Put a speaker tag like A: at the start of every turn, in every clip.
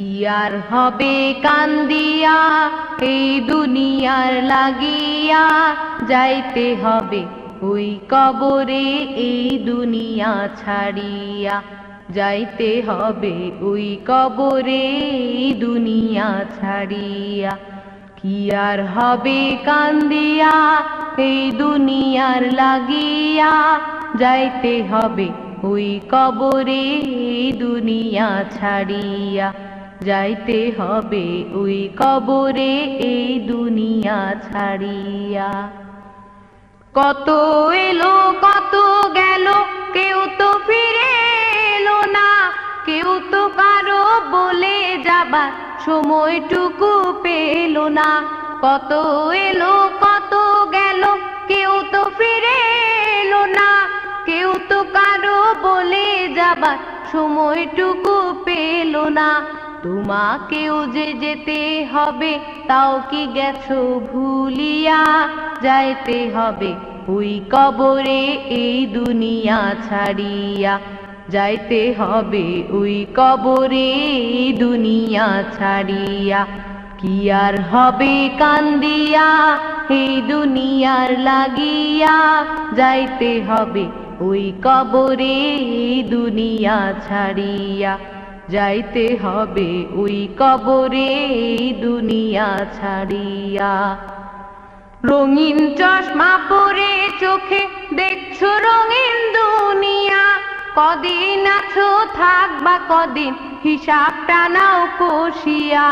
A: কি আর হবে কান্দিয়া এই দুনিয়ার লাগিয়া, যাইতে হবে ওই কবরে এই দুনিয়া ছাড়িয়া, যাইতে হবে ওই কবরে এই দুনিয়া ছাড়িয়া। কি আর হবে কান্দিয়া এই দুনিয়ার লাগিয়া, যাইতে হবে ওই কবরে এই দুনিয়া ছাড়িয়া, যাইতে হবে ওই কবরে এই দুনিয়া ছাড়িয়া। কত এলো কত গেল, কেউ তো ফিরে এলো না, কেউ তো কারো বলে যাবার সময়টুকু পেল না। কত এলো কত গেল, কেউ তো ফিরে এলো না, কেউ তো কারো বলে যাবার সময়টুকু পেল না। তোমাকেও যে যেতে হবে, তাও কি গেছো ভুলিয়া, যাইতে হবে ওই কবরে এই দুনিয়া ছাড়িয়া, যাইতে হবে ওই কবরে এই দুনিয়া ছাড়িয়া। কি আর হবে কান্দিয়া এই দুনিয়ার লাগিয়া, যাইতে হবে ওই কবরে এই দুনিয়া ছাড়িয়া, যাইতে হবে ওই কবরে এই দুনিয়া ছাড়িয়া। রঙিন চশমা পরে চোখে দেখছো রঙিন দুনিয়া, কদিন আছো থাকবা কদিন হিসাবটা নাও কষিয়া।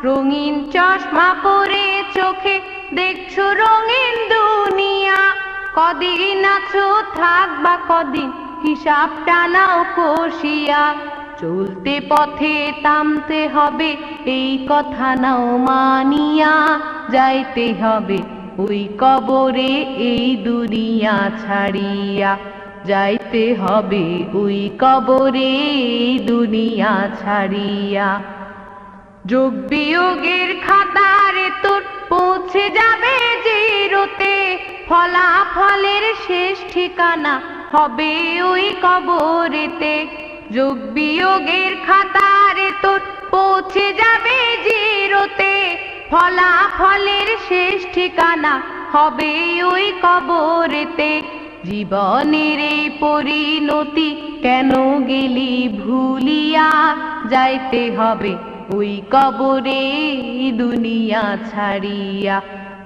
A: রঙিন চশমা পরে চোখে দেখছো রঙিন দুনিয়া, কদিন আছো থাকবা কদিন হিসাবটা নাও কষিয়া। চলতে পথে থামতে হবে এই কথা নাও মানিয়া, যাইতে হবে ওই কবরে এই দুনিয়া ছাড়িয়া, যাইতে হবে ওই কবরে এই দুনিয়া ছাড়িয়া। যোগ বিয়োগের খাতারে তোর পৌঁছে যাবে জিরোতে, ফলাফলের শেষ ঠিকানা হবে ওই কবরেতে। যোগ বিয়োগের খাতারে তোর পৌঁছে যাবে জিরোতে, ফলাফলের শেষ ঠিকানা হবে ওই কবরেতে। জীবনের এই পরিণতি কেন গেলি ভুলিয়া, যাইতে হবে ওই কবরে দুনিয়া ছাড়িয়া,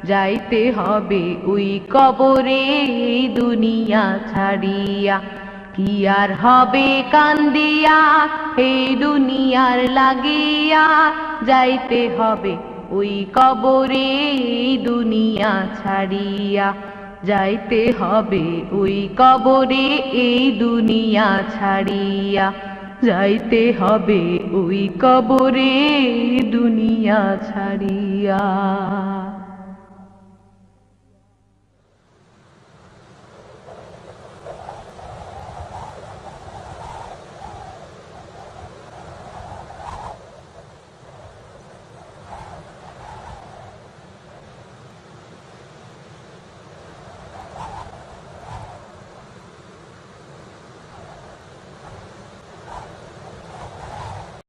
A: যাইতে হবে ওই কবরে দুনিয়া ছাড়িয়া। কি আর হবে কান্দিয়া এই দুনিয়ার লাগিয়া, যাইতে হবে ওই কবরে দুনিয়া ছাড়িয়া, যাইতে হবে ওই কবরে এই দুনিয়া ছাড়িয়া, যাইতে হবে ওই কবরে দুনিয়া ছাড়িয়া।